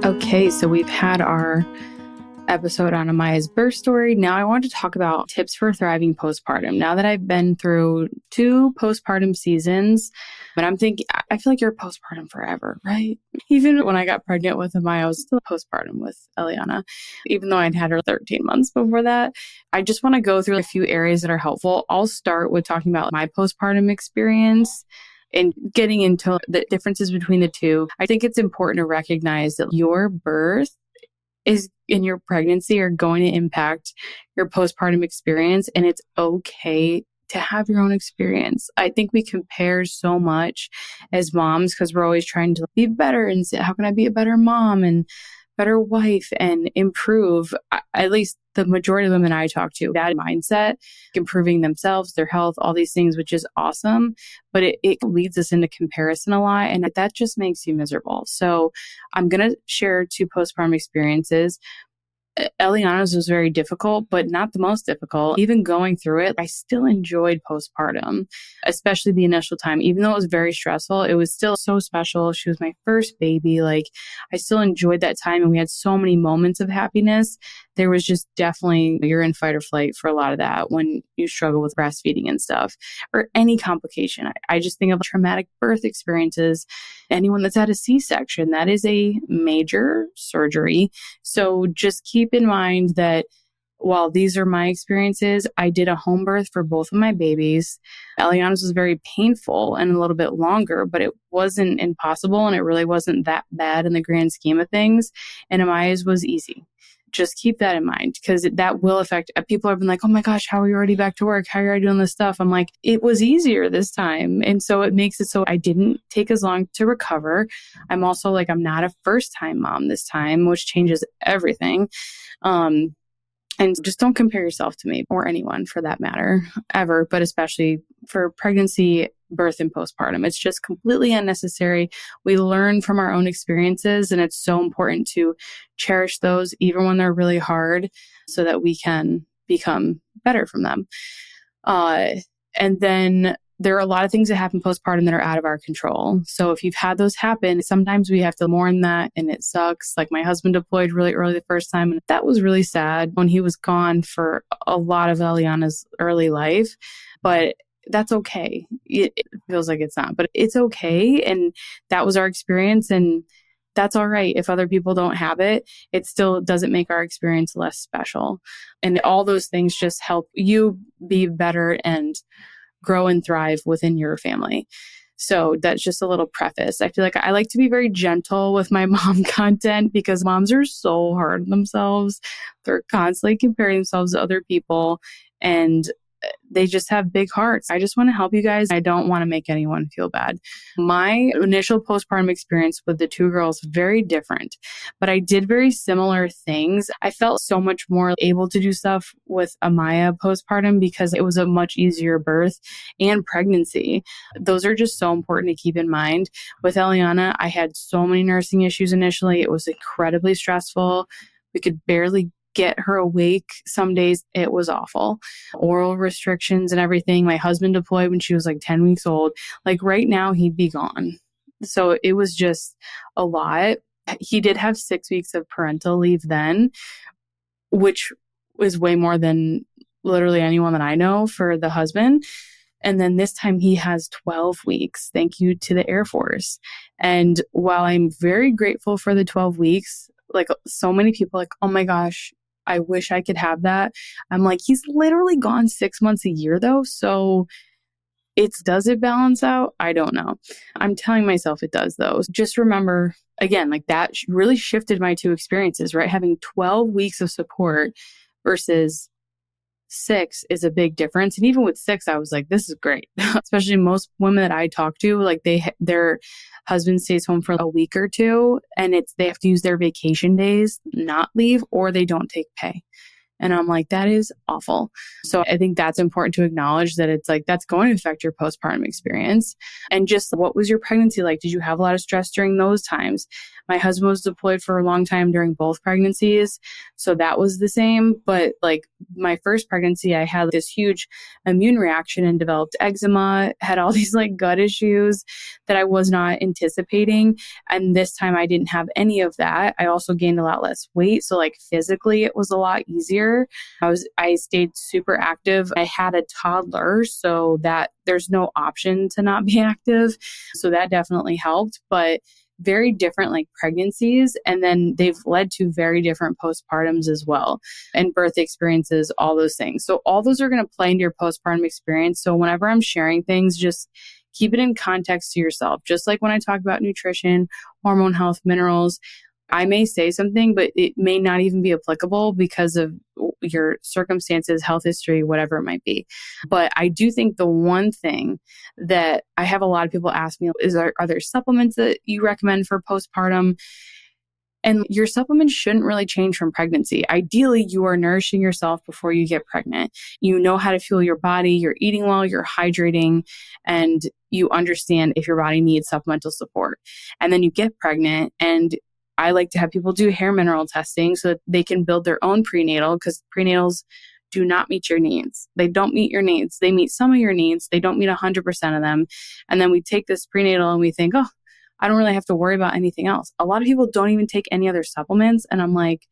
Okay, so we've had our episode on Amaya's birth story. Now I want to talk about tips for thriving postpartum. Now that I've been through 2 postpartum seasons, but I'm thinking, I feel like you're postpartum forever, right? Even when I got pregnant with Amaya, I was still postpartum with Eliana, even though I'd had her 13 months before that. I just want to go through a few areas that are helpful. I'll start with talking about my postpartum experience and getting into the differences between the two. I think it's important to recognize that your birth is in your pregnancy are going to impact your postpartum experience, and it's okay to have your own experience. I think we compare so much as moms because we're always trying to be better and say, how can I be a better mom and better wife and improve? At least the majority of women I talk to, that mindset, improving themselves, their health, all these things, which is awesome. But it leads us into comparison a lot. And that just makes you miserable. So I'm going to share 2 postpartum experiences. Eliana's was very difficult, but not the most difficult. Even going through it, I still enjoyed postpartum, especially the initial time. Even though it was very stressful, it was still so special. She was my first baby. Like, I still enjoyed that time, and we had so many moments of happiness. There was just definitely, you're in fight or flight for a lot of that when you struggle with breastfeeding and stuff, or any complication. I just think of traumatic birth experiences. Anyone that's had a C-section, that is a major surgery. So just keep in mind that while these are my experiences, I did a home birth for both of my babies. Eliana's was very painful and a little bit longer, but it wasn't impossible, and it really wasn't that bad in the grand scheme of things. And Amaya's was easy. Just keep that in mind, because that will affect people. Have been like, oh my gosh, how are you already back to work? How are you doing this stuff? I'm like, it was easier this time. And so it makes it so I didn't take as long to recover. I'm also like, I'm not a first time mom this time, which changes everything. And just don't compare yourself to me or anyone for that matter, ever, but especially for pregnancy, birth, and postpartum. It's just completely unnecessary. We learn from our own experiences, and it's so important to cherish those even when they're really hard so that we can become better from them. And then there are a lot of things that happen postpartum that are out of our control. So if you've had those happen, sometimes we have to mourn that, and it sucks. Like, my husband deployed really early the first time, and that was really sad when he was gone for a lot of Eliana's early life. But that's okay. It feels like it's not, but it's okay. And that was our experience, and that's all right. If other people don't have it, it still doesn't make our experience less special. And all those things just help you be better and grow and thrive within your family. So that's just a little preface. I feel like I like to be very gentle with my mom content because moms are so hard on themselves. They're constantly comparing themselves to other people, and they just have big hearts. I just want to help you guys. I don't want to make anyone feel bad. My initial postpartum experience with the 2 girls, very different, but I did very similar things. I felt so much more able to do stuff with Amaya postpartum because it was a much easier birth and pregnancy. Those are just so important to keep in mind. With Eliana, I had so many nursing issues initially. It was incredibly stressful. We could barely get her awake. Some days it was awful. Oral restrictions and everything. My husband deployed when she was like 10 weeks old. Like, right now he'd be gone. So it was just a lot. He did have 6 weeks of parental leave then, which was way more than literally anyone that I know for the husband. And then this time he has 12 weeks. Thank you to the Air Force. And while I'm very grateful for the 12 weeks, like, so many people like, oh my gosh, I wish I could have that. I'm like, he's literally gone 6 months a year though. So does it balance out? I don't know. I'm telling myself it does though. Just remember, again, like, that really shifted my 2 experiences, right? Having 12 weeks of support versus 6 is a big difference. And even with 6, I was like, this is great. Especially most women that I talk to, like, their husband stays home for a week or 2, and they have to use their vacation days, not leave, or they don't take pay. And I'm like, that is awful. So I think that's important to acknowledge that it's like, that's going to affect your postpartum experience. And just what was your pregnancy like? Did you have a lot of stress during those times? My husband was deployed for a long time during both pregnancies. So that was the same. But like my first pregnancy, I had this huge immune reaction and developed eczema, had all these like gut issues that I was not anticipating. And this time I didn't have any of that. I also gained a lot less weight. So like physically it was a lot easier. I stayed super active. I had a toddler, so that there's no option to not be active. So that definitely helped. But very different like pregnancies. And then they've led to very different postpartums as well, and birth experiences, all those things. So all those are going to play into your postpartum experience. So whenever I'm sharing things, just keep it in context to yourself. Just like when I talk about nutrition, hormone health, minerals, I may say something, but it may not even be applicable because of your circumstances, health history, whatever it might be. But I do think the one thing that I have a lot of people ask me is, are there supplements that you recommend for postpartum? And your supplements shouldn't really change from pregnancy. Ideally, you are nourishing yourself before you get pregnant. You know how to fuel your body, you're eating well, you're hydrating, and you understand if your body needs supplemental support. And then you get pregnant, and I like to have people do hair mineral testing so that they can build their own prenatal, because prenatals do not meet your needs. They don't meet your needs. They meet some of your needs. They don't meet 100% of them. And then we take this prenatal and we think, oh, I don't really have to worry about anything else. A lot of people don't even take any other supplements. And I'm like,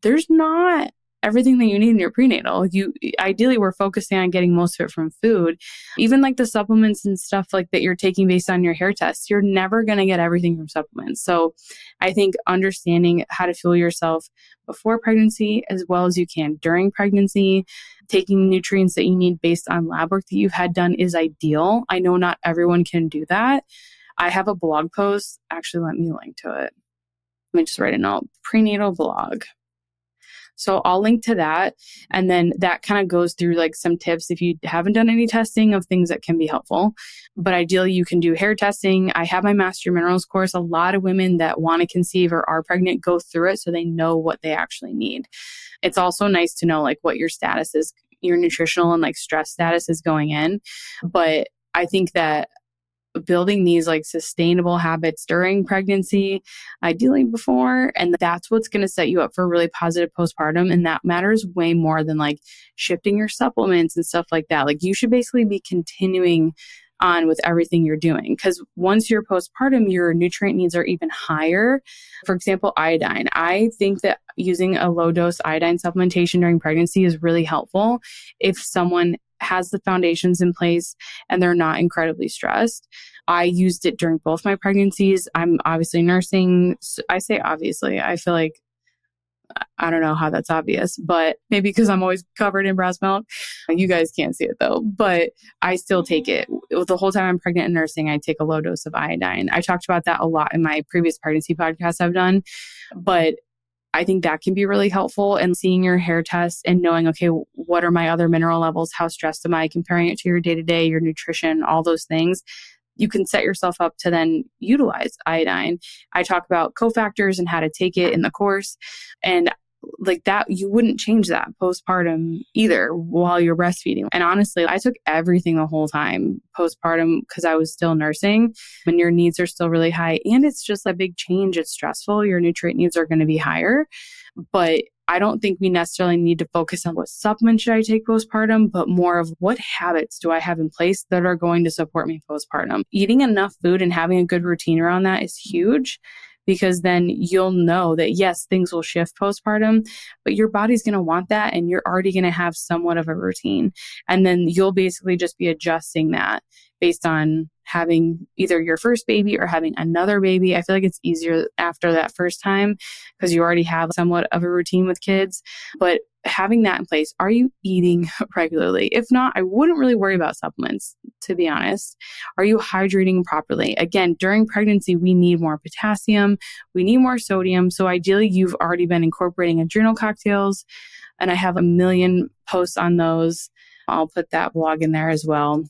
there's not everything that you need in your prenatal. Ideally, we're focusing on getting most of it from food. Even like the supplements and stuff like that you're taking based on your hair tests, you're never going to get everything from supplements. So I think understanding how to fuel yourself before pregnancy as well as you can during pregnancy, taking nutrients that you need based on lab work that you've had done is ideal. I know not everyone can do that. I have a blog post. Actually, let me link to it. Let me just write a note. Prenatal blog. So I'll link to that. And then that kind of goes through like some tips if you haven't done any testing of things that can be helpful. But ideally, you can do hair testing. I have my Master Minerals course. A lot of women that want to conceive or are pregnant go through it so they know what they actually need. It's also nice to know like what your status is, your nutritional and like stress status is going in. But I think that building these like sustainable habits during pregnancy, ideally before, and that's what's going to set you up for a really positive postpartum. And that matters way more than like shifting your supplements and stuff like that. Like you should basically be continuing on with everything you're doing, because once you're postpartum, your nutrient needs are even higher. For example, iodine. I think that using a low dose iodine supplementation during pregnancy is really helpful if someone has the foundations in place and they're not incredibly stressed. I used it during both my pregnancies. I'm obviously nursing. I say obviously, I feel like, I don't know how that's obvious, but maybe because I'm always covered in breast milk. You guys can't see it though, but I still take it. The whole time I'm pregnant and nursing, I take a low dose of iodine. I talked about that a lot in my previous pregnancy podcasts I've done, but I think that can be really helpful. And seeing your hair test and knowing, okay, what are my other mineral levels? How stressed am I? Comparing it to your day-to-day, your nutrition, all those things. You can set yourself up to then utilize iodine. I talk about cofactors and how to take it in the course. And like that, you wouldn't change that postpartum either while you're breastfeeding. And honestly, I took everything the whole time postpartum because I was still nursing and your needs are still really high. And it's just a big change. It's stressful. Your nutrient needs are going to be higher. But I don't think we necessarily need to focus on what supplements should I take postpartum, but more of what habits do I have in place that are going to support me postpartum. Eating enough food and having a good routine around that is huge, because then you'll know that yes, things will shift postpartum, but your body's going to want that and you're already going to have somewhat of a routine. And then you'll basically just be adjusting that based on having either your first baby or having another baby. I feel like it's easier after that first time because you already have somewhat of a routine with kids. But having that in place, are you eating regularly? If not, I wouldn't really worry about supplements, to be honest. Are you hydrating properly? Again, during pregnancy, we need more potassium, we need more sodium. So ideally, you've already been incorporating adrenal cocktails, and I have a million posts on those. I'll put that blog in there as well.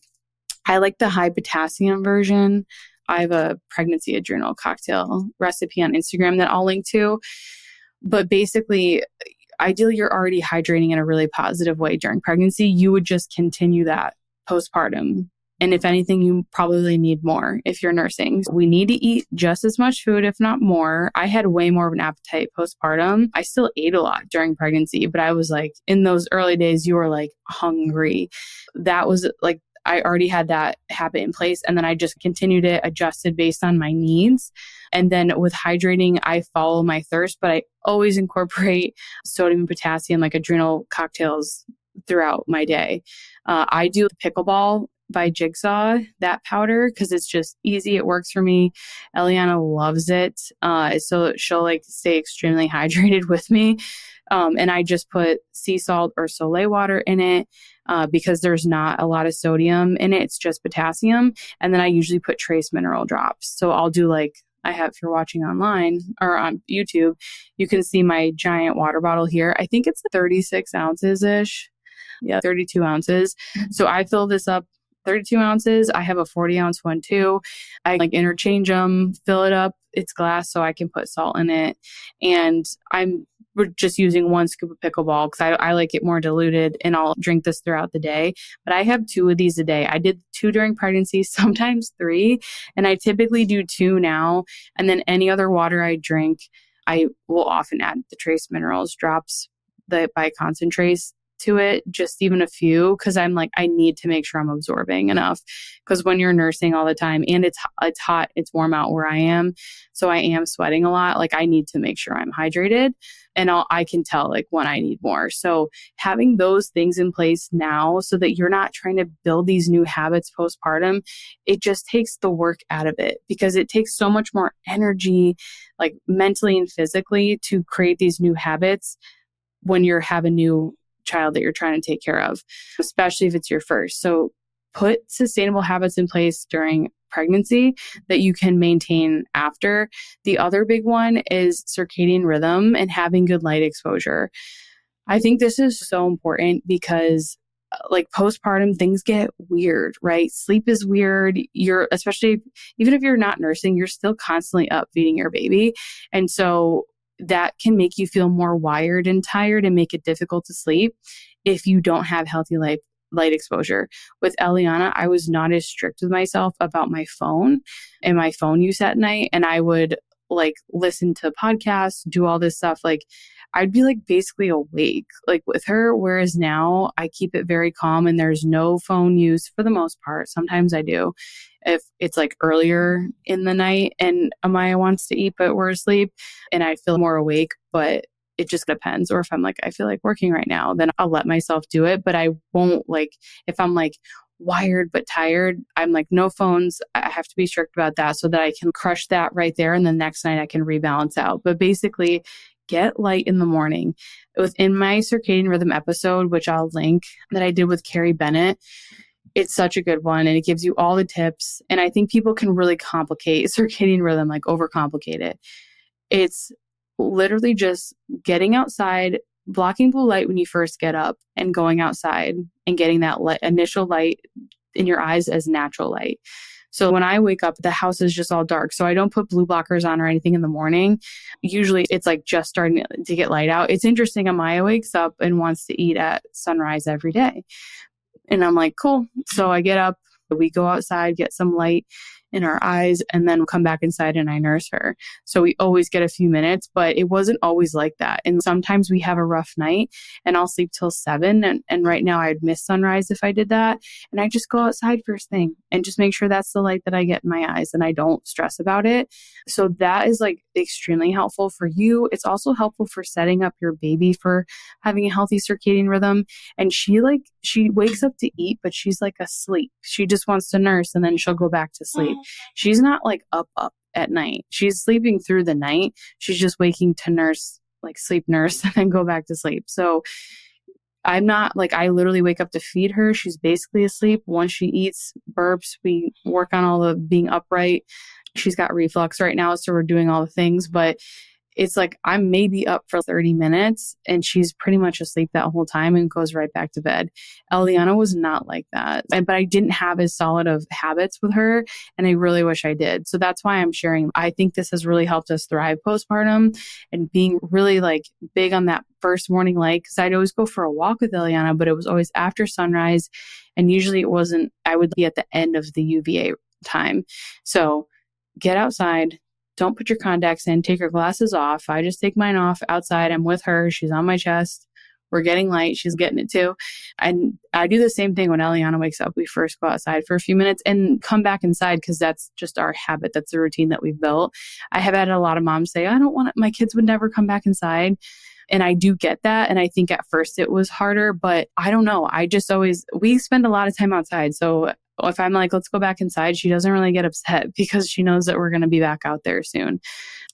I like the high potassium version. I have a pregnancy adrenal cocktail recipe on Instagram that I'll link to. But basically, ideally you're already hydrating in a really positive way during pregnancy. You would just continue that postpartum. And if anything, you probably need more if you're nursing. We need to eat just as much food, if not more. I had way more of an appetite postpartum. I still ate a lot during pregnancy, but I was like, in those early days, you were like hungry. That was like, I already had that habit in place. And then I just continued it, adjusted based on my needs. And then with hydrating, I follow my thirst, but I always incorporate sodium and potassium, like adrenal cocktails throughout my day. I do pickleball by Jigsaw, that powder, because it's just easy. It works for me. Eliana loves it. So she'll like stay extremely hydrated with me. And I just put sea salt or Soleil water in it because there's not a lot of sodium in it. It's just potassium. And then I usually put trace mineral drops. So I'll do like, if you're watching online or on YouTube, you can see my giant water bottle here. I think it's 36 ounces ish. Yeah, 32 ounces. So I fill this up 32 ounces. I have a 40-ounce one too. I like interchange them, fill it up. It's glass, so I can put salt in it. And we're just using 1 scoop of pickleball because I like it more diluted, and I'll drink this throughout the day. But I have 2 of these a day. I did 2 during pregnancy, sometimes 3, and I typically do 2 now. And then any other water I drink, I will often add the trace minerals drops, the by concentrates to it, just even a few, because I'm like, I need to make sure I'm absorbing enough, because when you're nursing all the time and it's hot, it's warm out where I am, so I am sweating a lot, like I need to make sure I'm hydrated, and I can tell like when I need more. So having those things in place now so that you're not trying to build these new habits postpartum, it just takes the work out of it, because it takes so much more energy, like mentally and physically, to create these new habits when you have a new child that you're trying to take care of, especially if it's your first. So put sustainable habits in place during pregnancy that you can maintain after. The other big one is circadian rhythm and having good light exposure. I think this is so important because like postpartum, things get weird, right? Sleep is weird. Especially even if you're not nursing, you're still constantly up feeding your baby. And so that can make you feel more wired and tired and make it difficult to sleep if you don't have healthy light exposure. With Eliana, I was not as strict with myself about my phone and my phone use at night. And I would like listen to podcasts, do all this stuff. Like I'd be like basically awake like with her. Whereas now I keep it very calm and there's no phone use for the most part. Sometimes I do if it's like earlier in the night and Amaya wants to eat, but we're asleep and I feel more awake, but it just depends. Or if I'm like, I feel like working right now, then I'll let myself do it. But I won't like, if I'm like wired but tired, I'm like, no phones. I have to be strict about that so that I can crush that right there. And the next night I can rebalance out. But basically, get light in the morning. Within my circadian rhythm episode, which I'll link, that I did with Carrie Bennett, it's such a good one and it gives you all the tips. And I think people can really complicate circadian rhythm, like overcomplicate it. It's literally just getting outside, blocking blue light when you first get up and going outside and getting that initial light in your eyes as natural light. So when I wake up, the house is just all dark. So I don't put blue blockers on or anything in the morning. Usually it's like just starting to get light out. It's interesting. Amaya wakes up and wants to eat at sunrise every day. And I'm like, cool. So I get up, we go outside, get some light in our eyes, and then come back inside and I nurse her. So we always get a few minutes, but it wasn't always like that. And sometimes we have a rough night and I'll sleep till 7. And right now I'd miss sunrise if I did that. And I just go outside first thing and just make sure that's the light that I get in my eyes and I don't stress about it. So that is like extremely helpful for you. It's also helpful for setting up your baby for having a healthy circadian rhythm. And she wakes up to eat, but she's like asleep. She just wants to nurse and then she'll go back to sleep. She's not like up at night. She's sleeping through the night. She's just waking to nurse, like sleep nurse, and then go back to sleep. So I'm not like, I literally wake up to feed her. She's basically asleep. Once she eats, burps, we work on all the being upright. She's got reflux right now, so we're doing all the things, but it's like I'm maybe up for 30 minutes and she's pretty much asleep that whole time and goes right back to bed. Eliana was not like that. But I didn't have as solid of habits with her, and I really wish I did. So that's why I'm sharing. I think this has really helped us thrive postpartum and being really like big on that first morning light. Cause I'd always go for a walk with Eliana, but it was always after sunrise. And usually it wasn't, I would be at the end of the UVA time. So get outside. Don't put your contacts in. Take your glasses off. I just take mine off outside. I'm with her. She's on my chest. We're getting light. She's getting it too. And I do the same thing when Eliana wakes up. We first go outside for a few minutes and come back inside because that's just our habit. That's the routine that we've built. I have had a lot of moms say, I don't want my kids would never come back inside. And I do get that. And I think at first it was harder, but I don't know. I just always, we spend a lot of time outside. So if I'm like, let's go back inside, she doesn't really get upset because she knows that we're going to be back out there soon.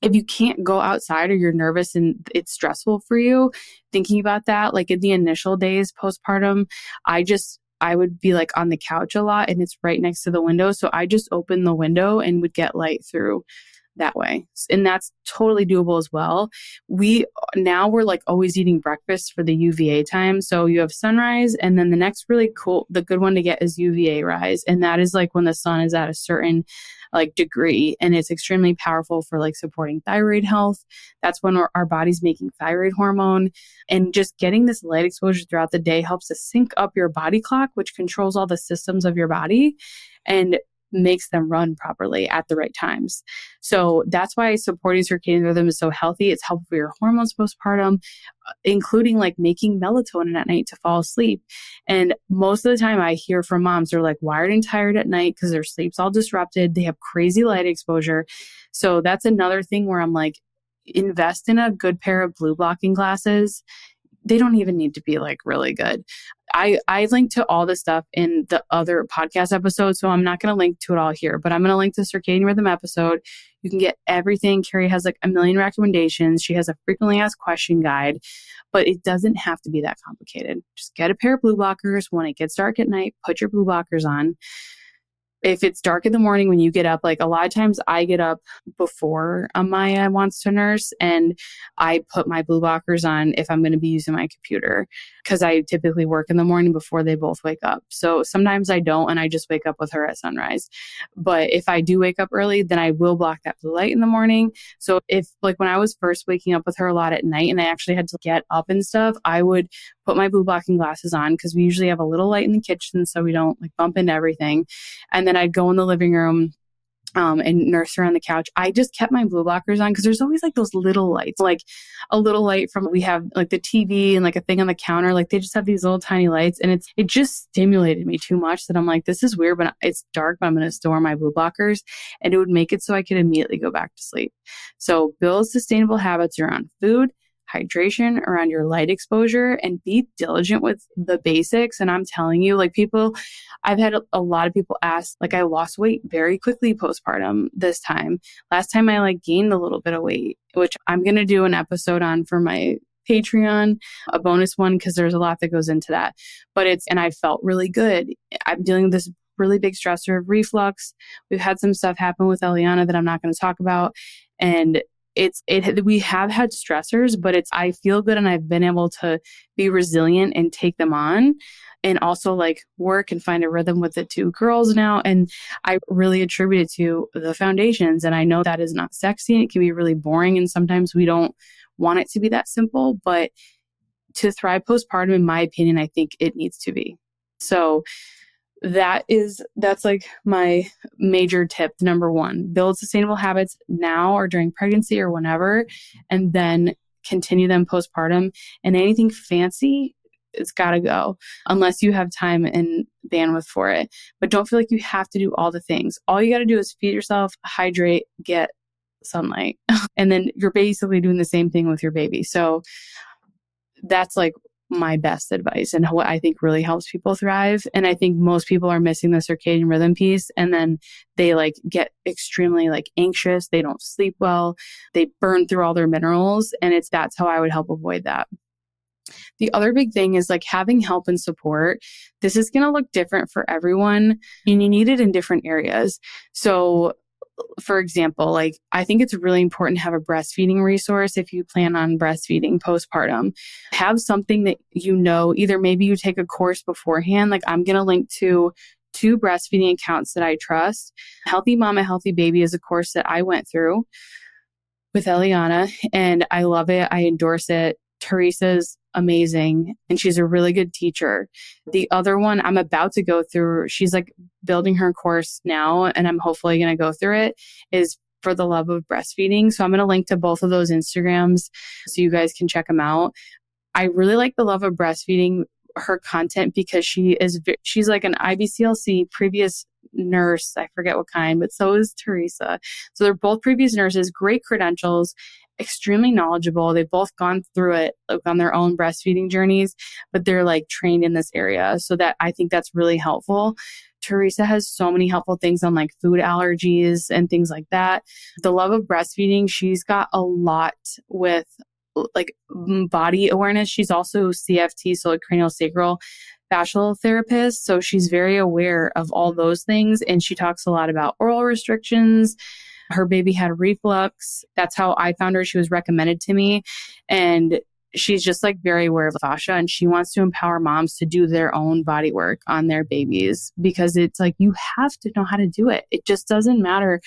If you can't go outside or you're nervous and it's stressful for you, thinking about that, like in the initial days postpartum, I would be like on the couch a lot and it's right next to the window. So I just opened the window and would get light through that way. And that's totally doable as well. We're like always eating breakfast for the UVA time. So you have sunrise and then the next really cool, the good one to get is UVA rise. And that is like when the sun is at a certain like degree and it's extremely powerful for like supporting thyroid health. That's when our body's making thyroid hormone, and just getting this light exposure throughout the day helps to sync up your body clock, which controls all the systems of your body and makes them run properly at the right times. So that's why supporting circadian rhythm is so healthy. It's helpful for your hormones postpartum, including like making melatonin at night to fall asleep. And most of the time I hear from moms, they're like wired and tired at night because their sleep's all disrupted. They have crazy light exposure. So that's another thing where I'm like, invest in a good pair of blue blocking glasses. They don't even need to be like really good. I link to all the stuff in the other podcast episodes, so I'm not going to link to it all here, but I'm going to link to the circadian rhythm episode. You can get everything. Carrie has like a million recommendations. She has a frequently asked question guide, but it doesn't have to be that complicated. Just get a pair of blue blockers. When it gets dark at night, put your blue blockers on. If it's dark in the morning when you get up, like a lot of times I get up before Maya wants to nurse and I put my blue blockers on if I'm going to be using my computer because I typically work in the morning before they both wake up. So sometimes I don't and I just wake up with her at sunrise. But if I do wake up early, then I will block that blue light in the morning. So if like when I was first waking up with her a lot at night and I actually had to get up and stuff, I would put my blue blocking glasses on because we usually have a little light in the kitchen so we don't like bump into everything. And then I'd go in the living room and nurse her on the couch. I just kept my blue blockers on because there's always like those little lights, like a little light from, we have like the TV and like a thing on the counter. Like they just have these little tiny lights and it just stimulated me too much that I'm like, this is weird, but it's dark, but I'm going to store my blue blockers, and it would make it so I could immediately go back to sleep. So build sustainable habits around food, hydration, around your light exposure, and be diligent with the basics. And I'm telling you, like I've had a lot of people ask, like I lost weight very quickly postpartum this time. Last time I like gained a little bit of weight, which I'm going to do an episode on for my Patreon, a bonus one, because there's a lot that goes into that. And I felt really good. I'm dealing with this really big stressor of reflux. We've had some stuff happen with Eliana that I'm not going to talk about. And we have had stressors, but I feel good and I've been able to be resilient and take them on and also like work and find a rhythm with the two girls now. And I really attribute it to the foundations. And I know that is not sexy and it can be really boring. And sometimes we don't want it to be that simple, but to thrive postpartum, in my opinion, I think it needs to be. So that's like my major tip. Number one, build sustainable habits now or during pregnancy or whenever, and then continue them postpartum. And anything fancy, it's got to go unless you have time and bandwidth for it. But don't feel like you have to do all the things. All you got to do is feed yourself, hydrate, get sunlight. And then you're basically doing the same thing with your baby. So that's like my best advice and what I think really helps people thrive. And I think most people are missing the circadian rhythm piece. And then they like get extremely like anxious. They don't sleep well. They burn through all their minerals. And that's how I would help avoid that. The other big thing is like having help and support. This is going to look different for everyone and you need it in different areas. So for example, like I think it's really important to have a breastfeeding resource if you plan on breastfeeding postpartum. Have something that either maybe you take a course beforehand. Like I'm going to link to two breastfeeding accounts that I trust. Healthy Mama, Healthy Baby is a course that I went through with Eliana, and I love it. I endorse it. Teresa's amazing, and she's a really good teacher. The other one I'm about to go through, she's like building her course now, and I'm hopefully going to go through it, is For the Love of Breastfeeding. So I'm going to link to both of those Instagrams so you guys can check them out. I really like The Love of Breastfeeding, her content, because she's like an IBCLC previous nurse. I forget what kind, but so is Teresa. So they're both previous nurses, great credentials, extremely knowledgeable. They've both gone through it like on their own breastfeeding journeys, but they're like trained in this area. So that I think that's really helpful. Teresa has so many helpful things on like food allergies and things like that. The Love of Breastfeeding, she's got a lot with like body awareness. She's also CFT, so like cranial sacral fascial therapist. So she's very aware of all those things. And she talks a lot about oral restrictions. Her baby had reflux. That's how I found her. She was recommended to me. And she's just like very aware of fascia, and she wants to empower moms to do their own body work on their babies, because it's like, you have to know how to do it. It just doesn't matter.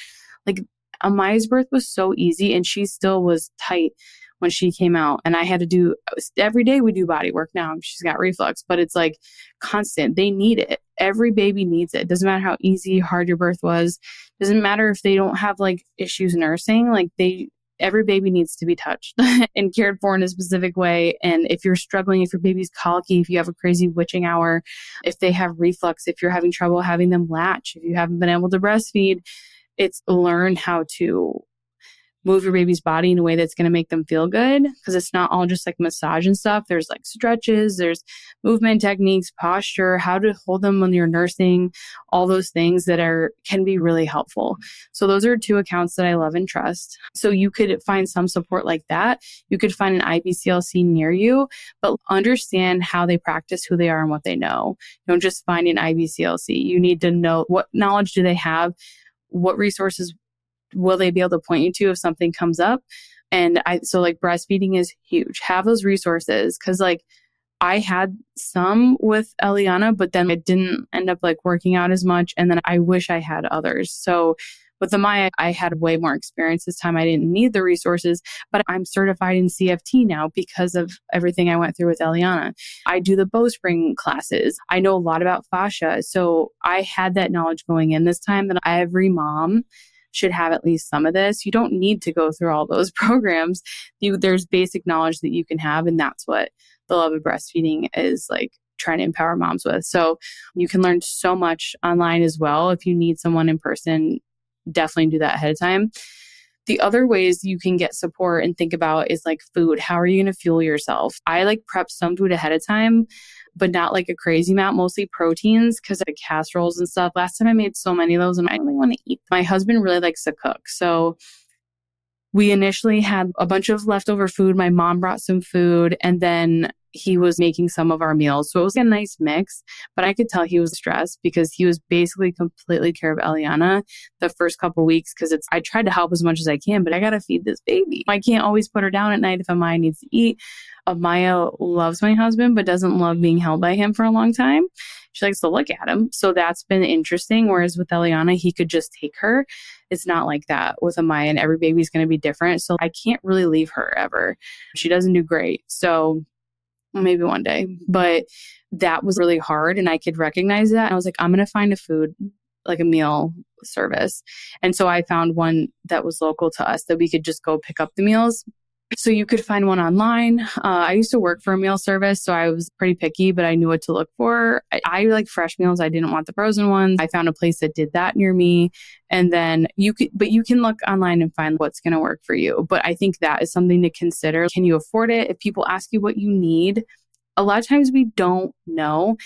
Like Amaya's birth was so easy, and she still was tight when she came out, and I had to do every day. We do body work now. She's got reflux, but it's like constant. They need it. Every baby needs it. Doesn't matter how easy, hard your birth was. Doesn't matter if they don't have like issues nursing. Like every baby needs to be touched and cared for in a specific way. And if you're struggling, if your baby's colicky, if you have a crazy witching hour, if they have reflux, if you're having trouble having them latch, if you haven't been able to breastfeed, it's learn how to move your baby's body in a way that's going to make them feel good, because it's not all just like massage and stuff. There's like stretches, there's movement techniques, posture, how to hold them when you're nursing, all those things that can be really helpful. So those are two accounts that I love and trust. So you could find some support like that. You could find an IBCLC near you, but understand how they practice, who they are, and what they know. Don't just find an IBCLC. You need to know what knowledge do they have, what resources will they be able to point you to if something comes up? And so like breastfeeding is huge. Have those resources, because like I had some with Eliana, but then it didn't end up like working out as much. And then I wish I had others. So with Amaya, I had way more experience this time. I didn't need the resources, but I'm certified in CFT now because of everything I went through with Eliana. I do the bowspring classes. I know a lot about fascia. So I had that knowledge going in this time that every mom should have at least some of this. You don't need to go through all those programs. There's basic knowledge that you can have. And that's what The Love of Breastfeeding is like trying to empower moms with. So you can learn so much online as well. If you need someone in person, definitely do that ahead of time. The other ways you can get support and think about is like food. How are you going to fuel yourself? I like prep some food ahead of time, but not like a crazy amount, mostly proteins, because like casseroles and stuff. Last time I made so many of those and I really want to eat. My husband really likes to cook. So we initially had a bunch of leftover food. My mom brought some food, and then he was making some of our meals. So it was a nice mix, but I could tell he was stressed because he was basically completely care of Eliana the first couple of weeks, because I tried to help as much as I can, but I got to feed this baby. I can't always put her down at night if Amaya needs to eat. Amaya loves my husband, but doesn't love being held by him for a long time. She likes to look at him. So that's been interesting. Whereas with Eliana, he could just take her. It's not like that with Amaya, and every baby's going to be different. So I can't really leave her ever. She doesn't do great. So maybe one day, but that was really hard. And I could recognize that. And I was like, I'm going to find a food, like a meal service. And so I found one that was local to us that we could just go pick up the meals. So you could find one online. I used to work for a meal service, so I was pretty picky, but I knew what to look for. I like fresh meals. I didn't want the frozen ones. I found a place that did that near me. And then you can look online and find what's going to work for you. But I think that is something to consider. Can you afford it? If people ask you what you need, a lot of times we don't know.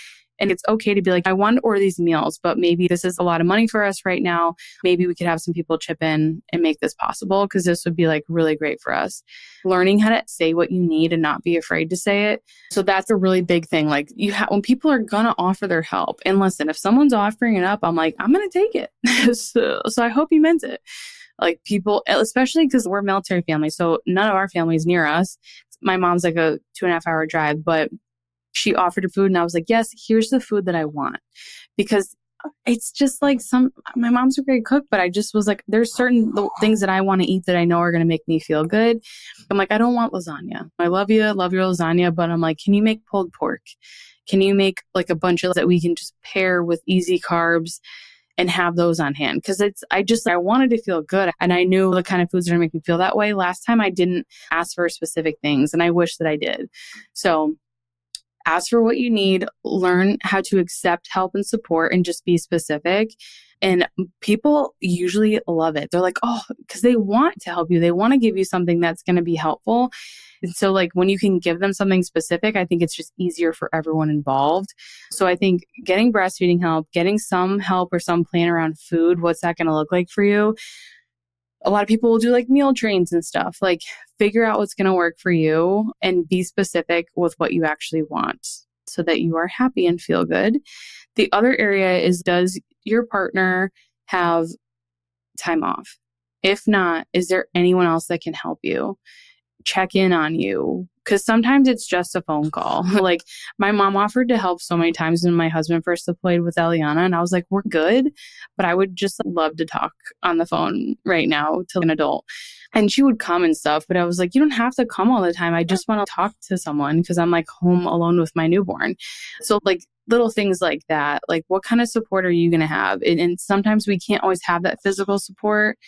And it's okay to be like, I want to order these meals, but maybe this is a lot of money for us right now. Maybe we could have some people chip in and make this possible because this would be like really great for us. Learning how to say what you need and not be afraid to say it. So that's a really big thing. Like when people are going to offer their help, and listen, if someone's offering it up, I'm like, I'm going to take it. so I hope you meant it. Like people, especially because we're a military family. So none of our family is near us. My mom's like a 2.5 hour drive, but she offered her food and I was like, yes, here's the food that I want. Because it's just like my mom's a great cook, but I just was like, there's certain things that I want to eat that I know are going to make me feel good. I'm like, I don't want lasagna. I love your lasagna, but I'm like, can you make pulled pork? Can you make like a bunch of that we can just pair with easy carbs and have those on hand? Because I wanted to feel good. And I knew the kind of foods that are going to make me feel that way. Last time I didn't ask for specific things and I wish that I did. So ask for what you need, learn how to accept help and support and just be specific. And people usually love it. They're like, oh, because they want to help you. They want to give you something that's going to be helpful. And so like when you can give them something specific, I think it's just easier for everyone involved. So I think getting breastfeeding help, getting some help or some plan around food, what's that going to look like for you? A lot of people will do like meal trains and stuff. Like figure out what's going to work for you and be specific with what you actually want so that you are happy and feel good. The other area is, does your partner have time off? If not, is there anyone else that can help you? Check in on you. Because sometimes it's just a phone call. Like my mom offered to help so many times when my husband first deployed with Eliana. And I was like, we're good, but I would just love to talk on the phone right now to an adult. And she would come and stuff, but I was like, you don't have to come all the time. I just want to talk to someone because I'm like home alone with my newborn. So like little things like that, like what kind of support are you going to have? And sometimes we can't always have that physical support,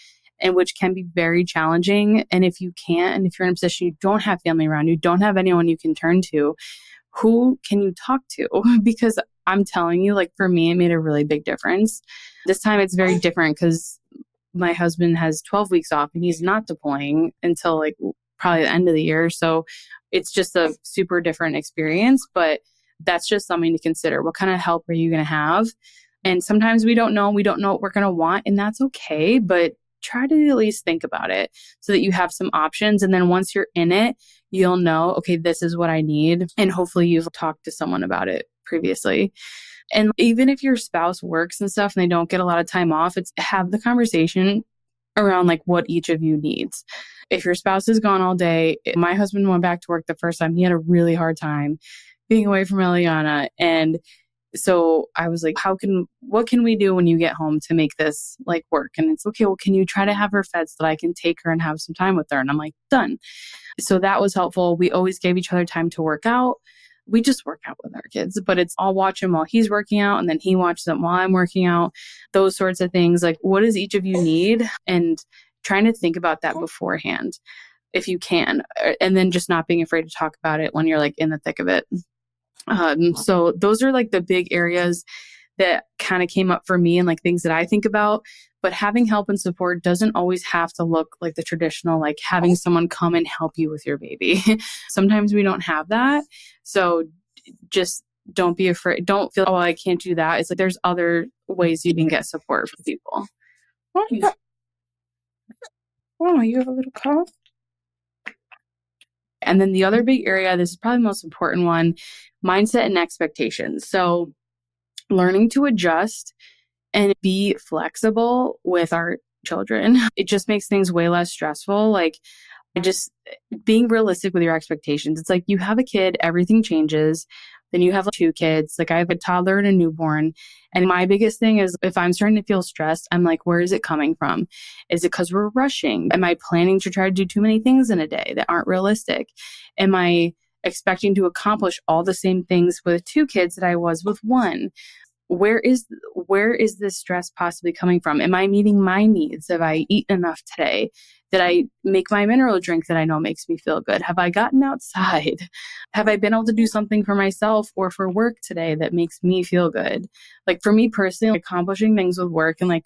and which can be very challenging. And if you can't, and if you're in a position you don't have family around, you don't have anyone you can turn to, who can you talk to? Because I'm telling you, like for me, it made a really big difference. This time it's very different because my husband has 12 weeks off and he's not deploying until like probably the end of the year. So it's just a super different experience, but that's just something to consider. What kind of help are you going to have? And sometimes we don't know what we're going to want, and that's okay. But try to at least think about it so that you have some options. And then once you're in it, you'll know, okay, this is what I need. And hopefully you've talked to someone about it previously. And even if your spouse works and stuff and they don't get a lot of time off, it's have the conversation around like what each of you needs. If your spouse is gone all day, my husband went back to work the first time. He had a really hard time being away from Eliana. And so I was like, what can we do when you get home to make this like work? And it's okay. Well, can you try to have her fed so that I can take her and have some time with her? And I'm like, done. So that was helpful. We always gave each other time to work out. We just work out with our kids, but I'll watch him while he's working out and then he watches them while I'm working out, those sorts of things. Like what does each of you need? And trying to think about that beforehand if you can, and then just not being afraid to talk about it when you're like in the thick of it. So those are like the big areas that kind of came up for me and like things that I think about. But having help and support doesn't always have to look like the traditional, like having someone come and help you with your baby. Sometimes we don't have that. So just don't be afraid. Don't feel, oh, I can't do that. It's like there's other ways you can get support from people. Oh, you have a little cough? And then the other big area, this is probably the most important one, mindset and expectations. So learning to adjust and be flexible with our children. It just makes things way less stressful. Like just being realistic with your expectations. It's like you have a kid, everything changes. Then you have 2 kids. Like I have a toddler and a newborn. And my biggest thing is if I'm starting to feel stressed, I'm like, where is it coming from? Is it because we're rushing? Am I planning to try to do too many things in a day that aren't realistic? Am I expecting to accomplish all the same things with 2 kids that I was with 1? Where is this stress possibly coming from? Am I meeting my needs? Have I eaten enough today? Did I make my mineral drink that I know makes me feel good? Have I gotten outside? Have I been able to do something for myself or for work today that makes me feel good? Like for me personally, accomplishing things with work and like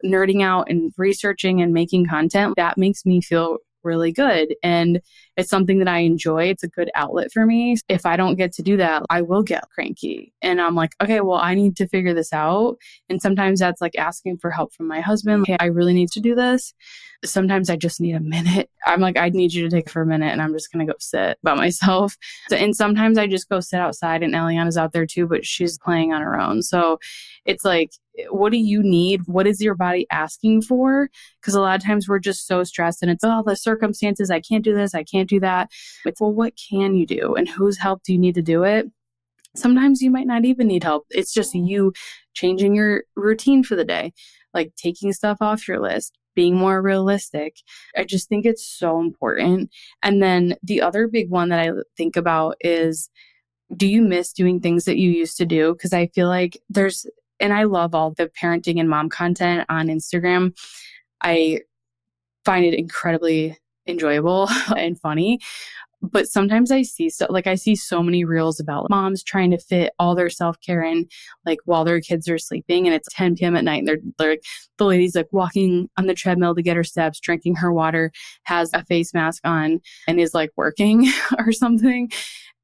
nerding out and researching and making content, that makes me feel really good. And It's something that I enjoy. It's a good outlet for me. If I don't get to do that, I will get cranky. And I'm like, okay, well, I need to figure this out. And sometimes that's like asking for help from my husband. Hey, I really need to do this. Sometimes I just need a minute. I'm like, I need you to take it for a minute and I'm just going to go sit by myself. And sometimes I just go sit outside and Eliana's out there too, but she's playing on her own. So it's like, what do you need? What is your body asking for? Because a lot of times we're just so stressed and it's, oh, the circumstances, I can't do this, I can't do that. It's, well, what can you do? And whose help do you need to do it? Sometimes you might not even need help. It's just you changing your routine for the day, like taking stuff off your list, being more realistic. I just think it's so important. And then the other big one that I think about is, do you miss doing things that you used to do? Because I feel like and I love all the parenting and mom content on Instagram. I find it incredibly enjoyable and funny. But sometimes I see I see so many reels about moms trying to fit all their self-care in, like while their kids are sleeping and it's 10 p.m. at night and they're the lady's like walking on the treadmill to get her steps, drinking her water, has a face mask on and is like working or something.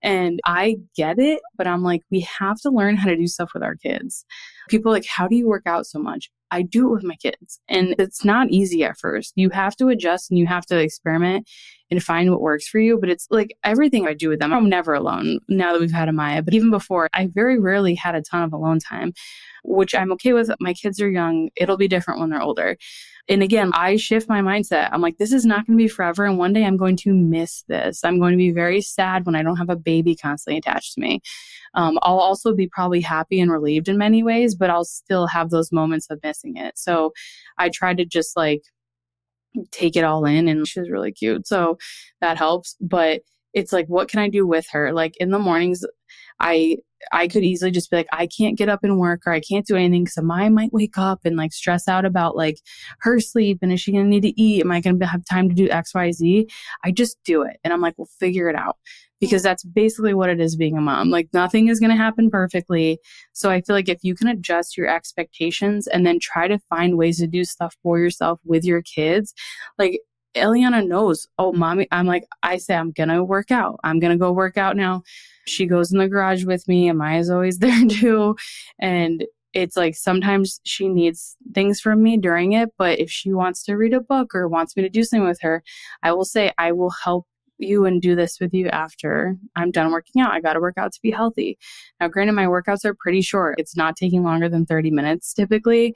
And I get it, but I'm like, we have to learn how to do stuff with our kids. People are like, how do you work out so much? I do it with my kids. And it's not easy at first. You have to adjust and you have to experiment and find what works for you. But it's like everything I do with them, I'm never alone now that we've had Amaya. But even before, I very rarely had a ton of alone time, which I'm okay with. My kids are young. It'll be different when they're older. And again, I shift my mindset. I'm like, this is not going to be forever. And one day I'm going to miss this. I'm going to be very sad when I don't have a baby constantly attached to me. I'll also be probably happy and relieved in many ways, but I'll still have those moments of missing it. So I try to just like take it all in, and she's really cute. So that helps. But it's like, what can I do with her? Like in the mornings, I could easily just be like, I can't get up and work or I can't do anything because Amaya might wake up and like stress out about like her sleep. And is she going to need to eat? Am I going to have time to do X, Y, Z? I just do it. And I'm like, we'll figure it out. Because that's basically what it is being a mom. Like nothing is going to happen perfectly. So I feel like if you can adjust your expectations and then try to find ways to do stuff for yourself with your kids, like Eliana knows, oh, mommy, I say, I'm going to work out. I'm going to go work out now. She goes in the garage with me and Maya's always there too. And it's like, sometimes she needs things from me during it. But if she wants to read a book or wants me to do something with her, I will say, I will help you and do this with you after I'm done working out. I got to work out to be healthy. Now, granted, my workouts are pretty short. It's not taking longer than 30 minutes typically,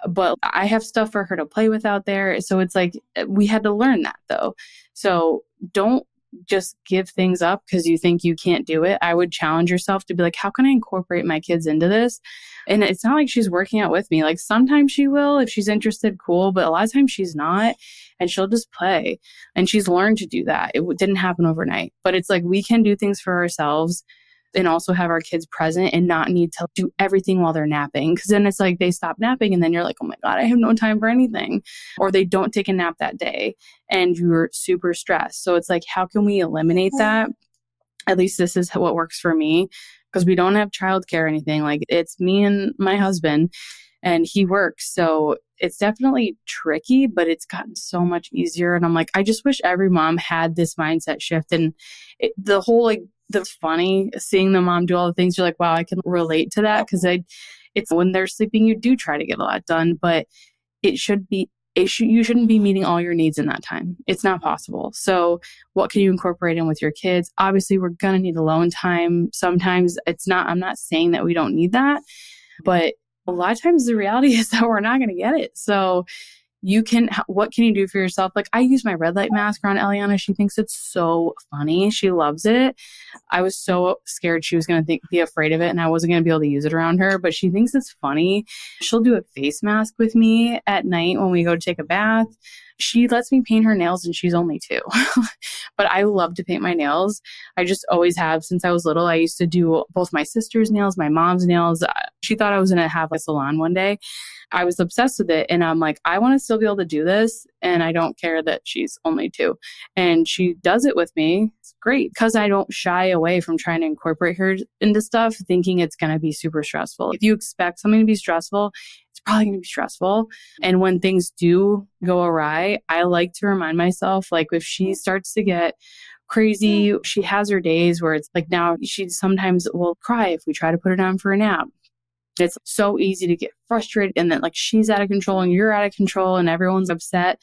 but I have stuff for her to play with out there. So it's like, we had to learn that though. So don't just give things up because you think you can't do it. I would challenge yourself to be like, how can I incorporate my kids into this? And it's not like she's working out with me. Like sometimes she will, if she's interested, cool. But a lot of times she's not, and she'll just play. And she's learned to do that. It didn't happen overnight, but it's like, we can do things for ourselves and also have our kids present and not need to do everything while they're napping. Cause then it's like they stop napping and then you're like, oh my God, I have no time for anything. Or they don't take a nap that day and you're super stressed. So it's like, how can we eliminate that? At least this is what works for me, because we don't have childcare or anything. Like it's me and my husband and he works. So it's definitely tricky, but it's gotten so much easier. And I'm like, I just wish every mom had this mindset shift. And that's funny seeing the mom do all the things. You're like, wow, I can relate to that. Cause it's when they're sleeping, you do try to get a lot done, but you shouldn't be meeting all your needs in that time. It's not possible. So what can you incorporate in with your kids? Obviously we're going to need alone time. Sometimes I'm not saying that we don't need that, but a lot of times the reality is that we're not going to get it. So what can you do for yourself? Like I use my red light mask around Eliana. She thinks it's so funny. She loves it. I was so scared she was going to be afraid of it and I wasn't going to be able to use it around her, but she thinks it's funny. She'll do a face mask with me at night when we go to take a bath. She lets me paint her nails and she's only 2. But I love to paint my nails. I just always have since I was little. I used to do both my sister's nails, my mom's nails. She thought I was going to have a salon one day. I was obsessed with it. And I'm like, I want to still be able to do this. And I don't care that she's only 2. And she does it with me. It's great because I don't shy away from trying to incorporate her into stuff, thinking it's going to be super stressful. If you expect something to be stressful, it's probably going to be stressful. And when things do go awry, I like to remind myself, like if she starts to get crazy. She has her days where it's like now she sometimes will cry if we try to put her down for a nap. It's so easy to get frustrated and then like she's out of control and you're out of control and everyone's upset.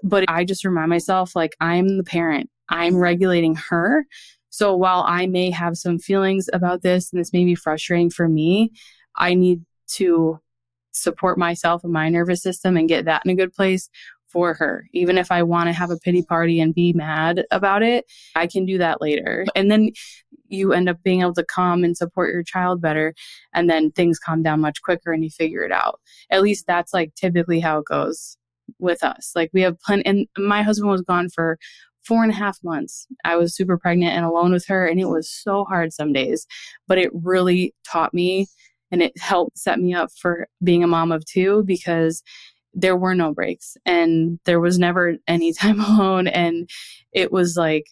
But I just remind myself, like, I'm the parent, I'm regulating her. So while I may have some feelings about this and this may be frustrating for me, I need to support myself and my nervous system and get that in a good place for her. Even if I want to have a pity party and be mad about it, I can do that later. And then you end up being able to calm and support your child better. And then things calm down much quicker and you figure it out. At least that's like typically how it goes with us. Like we have plenty, and my husband was gone for 4.5 months. I was super pregnant and alone with her. And it was so hard some days, but it really taught me and it helped set me up for being a mom of 2 because there were no breaks and there was never any time alone. And it was like,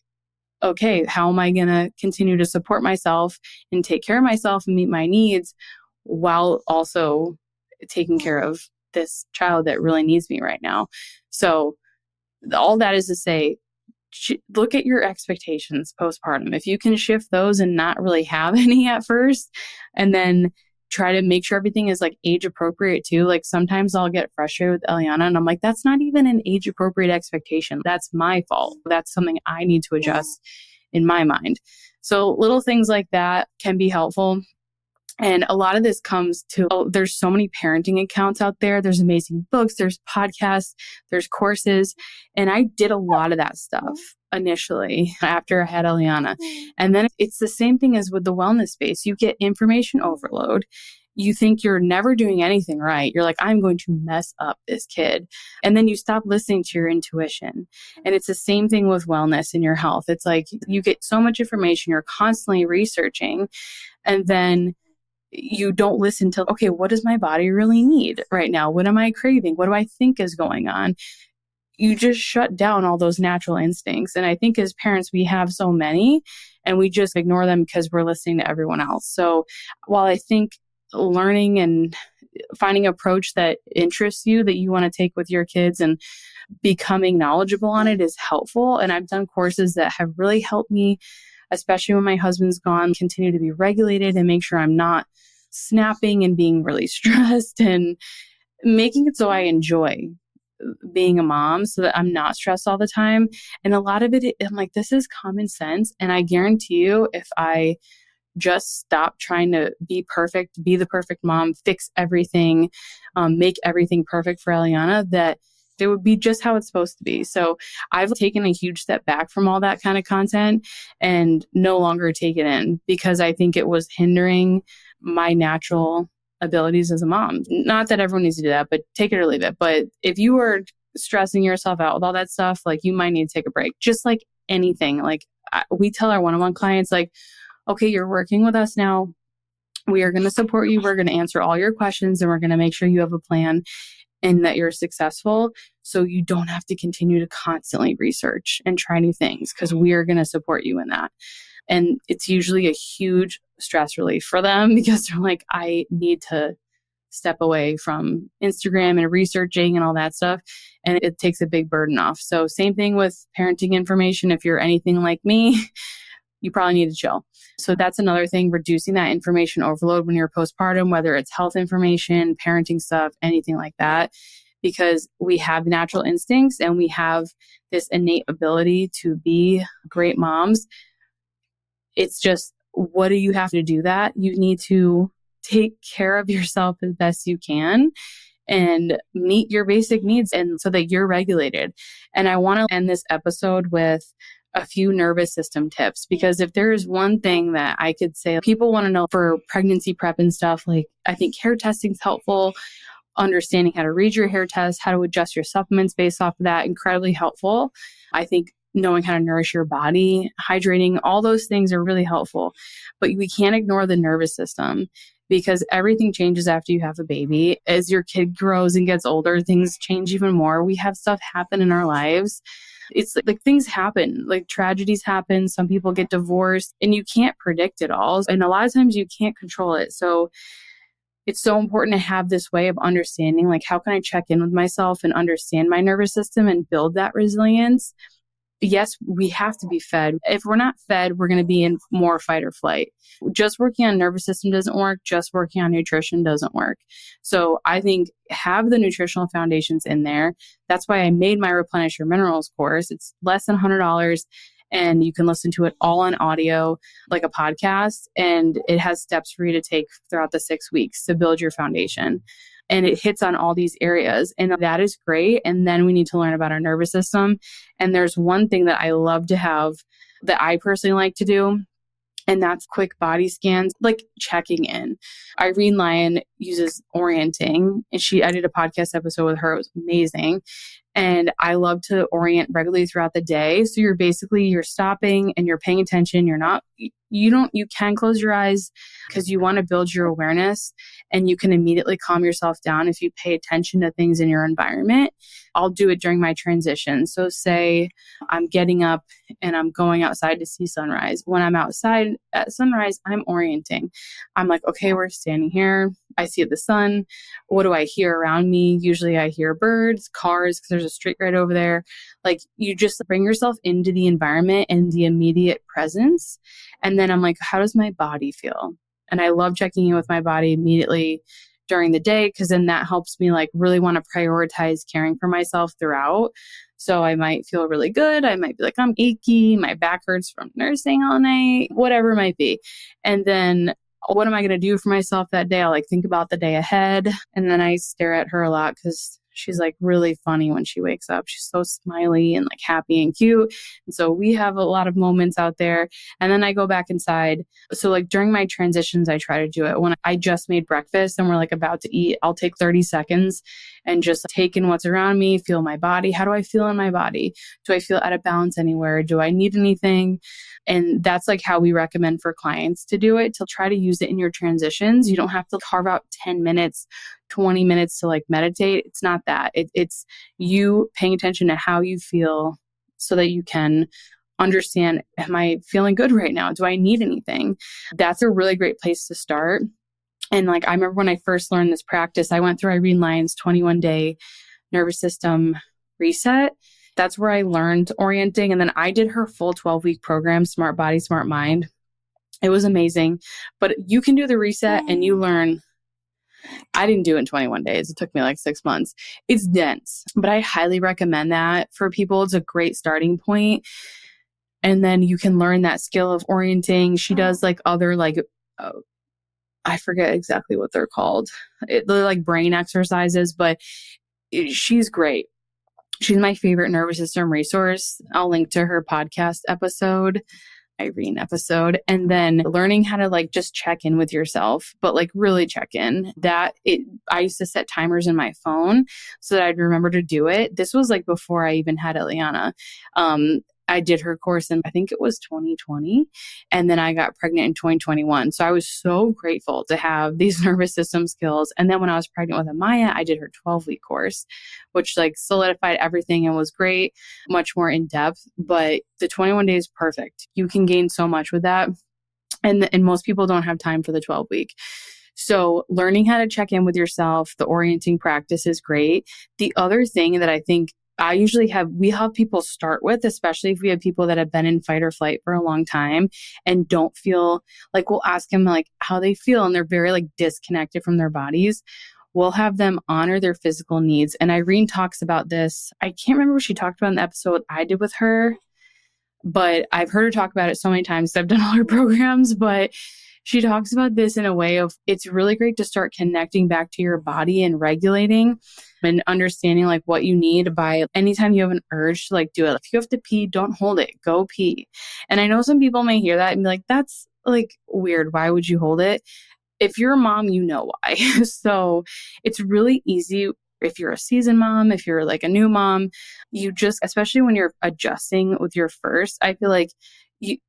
okay, how am I going to continue to support myself and take care of myself and meet my needs while also taking care of this child that really needs me right now? So all that is to say, look at your expectations postpartum. If you can shift those and not really have any at first, and then try to make sure everything is like age appropriate too. Like sometimes I'll get frustrated with Eliana and I'm like, that's not even an age appropriate expectation. That's my fault. That's something I need to adjust in my mind. So little things like that can be helpful. And a lot of this comes to, there's so many parenting accounts out there. There's amazing books, there's podcasts, there's courses. And I did a lot of that stuff initially after I had Eliana. And then it's the same thing as with the wellness space. You get information overload. You think you're never doing anything right. You're like, I'm going to mess up this kid. And then you stop listening to your intuition. And it's the same thing with wellness and your health. It's like you get so much information, you're constantly researching, and then you don't listen to, okay, what does my body really need right now? What am I craving? What do I think is going on? You just shut down all those natural instincts. And I think as parents, we have so many and we just ignore them because we're listening to everyone else. So while I think learning and finding an approach that interests you, that you want to take with your kids and becoming knowledgeable on it is helpful. And I've done courses that have really helped me, especially when my husband's gone, continue to be regulated and make sure I'm not snapping and being really stressed and making it so I enjoy being a mom so that I'm not stressed all the time. And a lot of it, I'm like, this is common sense. And I guarantee you, if I just stop trying to be perfect, be the perfect mom, fix everything, make everything perfect for Eliana, that it would be just how it's supposed to be. So I've taken a huge step back from all that kind of content and no longer take it in because I think it was hindering my natural abilities as a mom. Not that everyone needs to do that, but take it or leave it. But if you are stressing yourself out with all that stuff, like you might need to take a break, just like anything. Like we tell our one-on-one clients, like, okay, you're working with us now. We are going to support you. We're going to answer all your questions and we're going to make sure you have a plan and that you're successful. So you don't have to continue to constantly research and try new things because we are going to support you in that. And it's usually a huge stress relief for them because they're like, I need to step away from Instagram and researching and all that stuff. And it takes a big burden off. So same thing with parenting information. If you're anything like me, you probably need to chill. So that's another thing, reducing that information overload when you're postpartum, whether it's health information, parenting stuff, anything like that, because we have natural instincts and we have this innate ability to be great moms. It's just, what do you have to do that? You need to take care of yourself as best you can and meet your basic needs and so that you're regulated. And I want to end this episode with a few nervous system tips, because if there is one thing that I could say people want to know for pregnancy prep and stuff, like I think hair testing is helpful. Understanding how to read your hair test, how to adjust your supplements based off of that, incredibly helpful. I think knowing how to nourish your body, hydrating, all those things are really helpful. But we can't ignore the nervous system because everything changes after you have a baby. As your kid grows and gets older, things change even more. We have stuff happen in our lives. It's like things happen, like tragedies happen. Some people get divorced and you can't predict it all. And a lot of times you can't control it. So it's so important to have this way of understanding, like, how can I check in with myself and understand my nervous system and build that resilience? yes, we have to be fed. If we're not fed, we're going to be in more fight or flight. Just working on nervous system doesn't work. Just working on nutrition doesn't work. So I think have the nutritional foundations in there. That's why I made my Replenish Your Minerals course. It's less than $100 and you can listen to it all on audio, like a podcast. And it has steps for you to take throughout the 6 weeks to build your foundation. And it hits on all these areas. And that is great. And then we need to learn about our nervous system. And there's one thing that I love to have that I personally like to do. And that's quick body scans, like checking in. Irene Lyon uses orienting. And I did a podcast episode with her. It was amazing. And I love to orient regularly throughout the day. So you're stopping and you're paying attention. You can close your eyes because you want to build your awareness, and you can immediately calm yourself down if you pay attention to things in your environment. I'll do it during my transition. So say I'm getting up and I'm going outside to see sunrise. When I'm outside at sunrise, I'm orienting. I'm like, okay, we're standing here. I see the sun. What do I hear around me? Usually I hear birds, cars, because there's a street right over there. Like, you just bring yourself into the environment and the immediate presence. And then I'm like, how does my body feel? And I love checking in with my body immediately during the day, because then that helps me like really want to prioritize caring for myself throughout. So I might feel really good. I might be like, I'm achy. My back hurts from nursing all night, whatever it might be. And then what am I going to do for myself that day? I'll like think about the day ahead. And then I stare at her a lot because she's like really funny when she wakes up. She's so smiley and like happy and cute. And so we have a lot of moments out there. And then I go back inside. So like during my transitions, I try to do it. When I just made breakfast and we're like about to eat, I'll take 30 seconds and just take in what's around me, feel my body. How do I feel in my body? Do I feel out of balance anywhere? Do I need anything? And that's like how we recommend for clients to do it, to try to use it in your transitions. You don't have to carve out 10 minutes, 20 minutes to like meditate. It's not that. It's you paying attention to how you feel so that you can understand, am I feeling good right now? Do I need anything? That's a really great place to start. And like, I remember when I first learned this practice, I went through Irene Lyon's 21-day nervous system reset. That's where I learned orienting. And then I did her full 12-week program, Smart Body, Smart Mind. It was amazing. But you can do the reset and you learn. I didn't do it in 21 days. It took me like 6 months. It's dense, but I highly recommend that for people. It's a great starting point. And then you can learn that skill of orienting. She does like other like, I forget exactly what they're called. They're like brain exercises, but she's great. She's my favorite nervous system resource. I'll link to her podcast episode, Irene episode. And then learning how to like just check in with yourself, but like really check in. I used to set timers in my phone so that I'd remember to do it. This was like before I even had Eliana. I did her course in, I think it was 2020. And then I got pregnant in 2021. So I was so grateful to have these nervous system skills. And then when I was pregnant with Amaya, I did her 12-week course, which like solidified everything and was great, much more in depth. But the 21 days, perfect. You can gain so much with that. And most people don't have time for the 12-week. So learning how to check in with yourself, the orienting practice is great. The other thing that I think we have people start with, especially if we have people that have been in fight or flight for a long time and don't feel like, we'll ask them like how they feel and they're very like disconnected from their bodies. We'll have them honor their physical needs. And Irene talks about this. I can't remember what she talked about in the episode I did with her, but I've heard her talk about it so many times. I've done all her programs, but she talks about this in a way of, it's really great to start connecting back to your body and regulating and understanding like what you need by anytime you have an urge to like do it. If you have to pee, don't hold it, go pee. And I know some people may hear that and be like, that's like weird. Why would you hold it? If you're a mom, you know why. So it's really easy. If you're a seasoned mom, if you're like a new mom, you just, especially when you're adjusting with your first, I feel like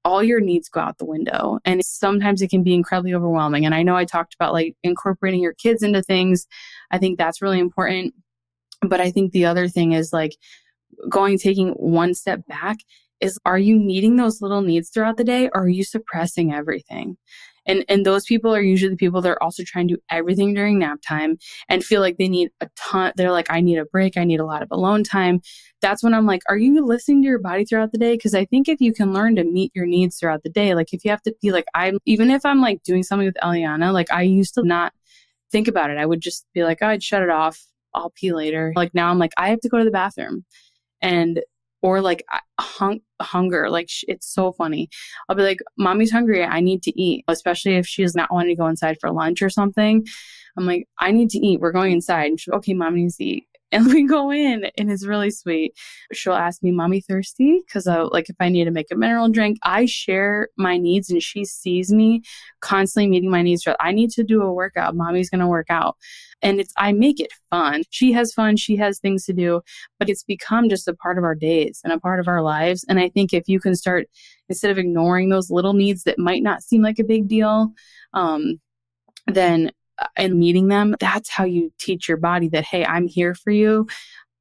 all your needs go out the window. And sometimes it can be incredibly overwhelming. And I know I talked about like incorporating your kids into things. I think that's really important. But I think the other thing is like taking one step back is, are you meeting those little needs throughout the day, or are you suppressing everything? And those people are usually the people that are also trying to do everything during nap time and feel like they need a ton. They're like, I need a break. I need a lot of alone time. That's when I'm like, are you listening to your body throughout the day? Because I think if you can learn to meet your needs throughout the day, like if you have to be like, even if I'm like doing something with Eliana, like I used to not think about it. I would just be like, oh, I'd shut it off. I'll pee later. Like now I'm like, I have to go to the bathroom. And or like hunger, like it's so funny. I'll be like, mommy's hungry. I need to eat, especially if she's not wanting to go inside for lunch or something. I'm like, I need to eat. We're going inside. And she's okay, mom needs to eat. And we go in and it's really sweet. She'll ask me, mommy thirsty? Because like if I need to make a mineral drink, I share my needs and she sees me constantly meeting my needs. I need to do a workout. Mommy's going to work out. And I make it fun. She has fun. She has things to do, but it's become just a part of our days and a part of our lives. And I think if you can start, instead of ignoring those little needs that might not seem like a big deal, then and meeting them, that's how you teach your body that, hey, I'm here for you.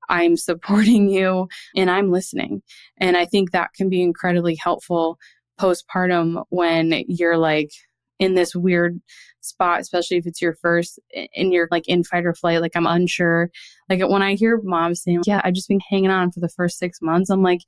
I'm supporting you and I'm listening. And I think that can be incredibly helpful postpartum when you're like in this weird spot, especially if it's your first and you're like in fight or flight, like I'm unsure. Like when I hear moms saying, yeah, I've just been hanging on for the first 6 months, I'm like,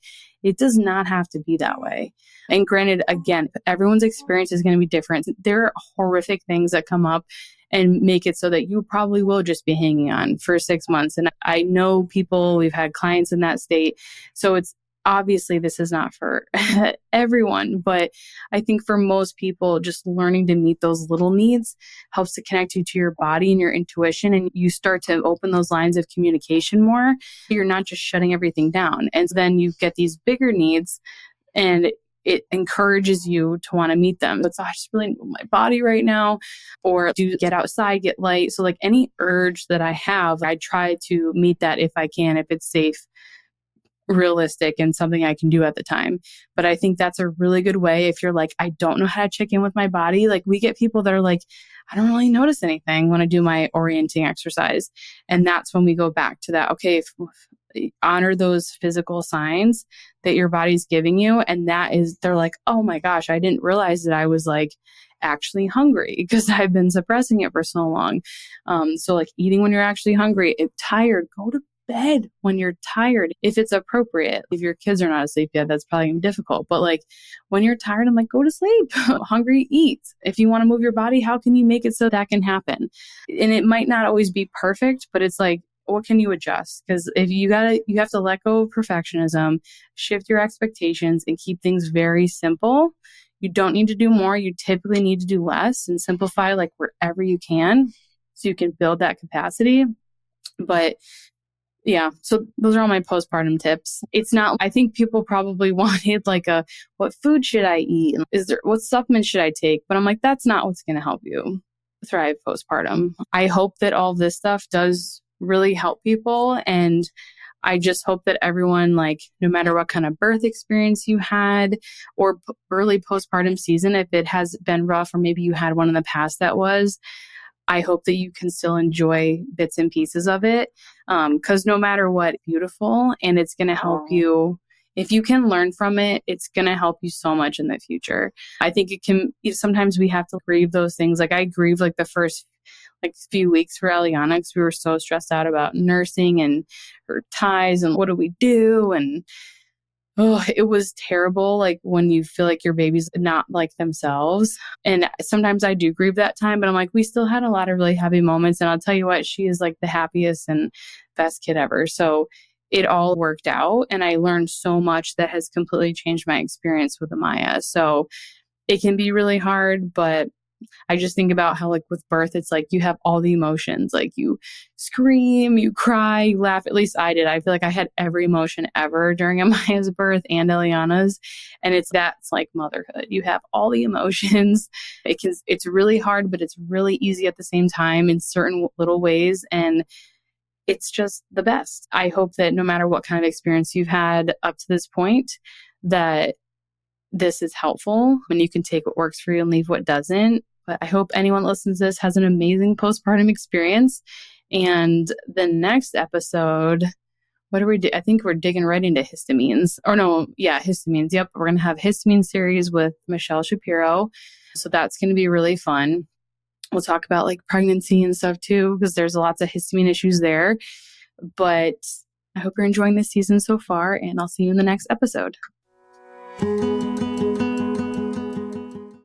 it does not have to be that way. And granted, again, everyone's experience is going to be different. There are horrific things that come up and make it so that you probably will just be hanging on for 6 months. And I know people, we've had clients in that state. So it's obviously this is not for everyone, but I think for most people, just learning to meet those little needs helps to connect you to your body and your intuition. And you start to open those lines of communication more. You're not just shutting everything down. And then you get these bigger needs and it encourages you to want to meet them. It's, I just really need my body right now, or do get outside, get light. So like any urge that I have, I try to meet that if I can, if it's safe, realistic, and something I can do at the time. But I think that's a really good way if you're like, I don't know how to check in with my body. Like we get people that are like, I don't really notice anything when I do my orienting exercise. And that's when we go back to that. Okay, honor those physical signs that your body's giving you. And that is, they're like, oh my gosh, I didn't realize that I was like actually hungry because I've been suppressing it for so long. So like eating when you're actually hungry, if tired, go to bed when you're tired, if it's appropriate. If your kids are not asleep yet, that's probably gonna be difficult. But like when you're tired, I'm like, go to sleep. Hungry, eat. If you want to move your body, how can you make it so that can happen? And it might not always be perfect, but it's like, what can you adjust? Because if you have to let go of perfectionism, shift your expectations, and keep things very simple. You don't need to do more. You typically need to do less and simplify like wherever you can so you can build that capacity. But yeah, so those are all my postpartum tips. It's not, I think people probably wanted like what food should I eat? What supplements should I take? But I'm like, that's not what's going to help you thrive postpartum. I hope that all this stuff does really help people. And I just hope that everyone, like, no matter what kind of birth experience you had or early postpartum season, if it has been rough or maybe you had one in the past that was, I hope that you can still enjoy bits and pieces of it. Because no matter what, beautiful, and it's going to help you. If you can learn from it, it's going to help you so much in the future. I think sometimes we have to grieve those things. Like I grieved like the first few weeks for Eliana because we were so stressed out about nursing and her ties and what do we do? And it was terrible. Like when you feel like your baby's not like themselves. And sometimes I do grieve that time, but I'm like, we still had a lot of really happy moments. And I'll tell you what, she is like the happiest and best kid ever. So it all worked out. And I learned so much that has completely changed my experience with Amaya. So it can be really hard, but I just think about how like with birth, it's like you have all the emotions, like you scream, you cry, you laugh. At least I did. I feel like I had every emotion ever during Amaya's birth and Eliana's. And that's like motherhood. You have all the emotions. It's really hard, but it's really easy at the same time in certain little ways. And it's just the best. I hope that no matter what kind of experience you've had up to this point, that this is helpful and you can take what works for you and leave what doesn't. But I hope anyone that listens to this has an amazing postpartum experience. And the next episode, what do we do? I think we're digging right into histamines. Or no, yeah, histamines. Yep. We're going to have histamine series with Michelle Shapiro. So that's going to be really fun. We'll talk about like pregnancy and stuff too, because there's lots of histamine issues there. But I hope you're enjoying this season so far, and I'll see you in the next episode.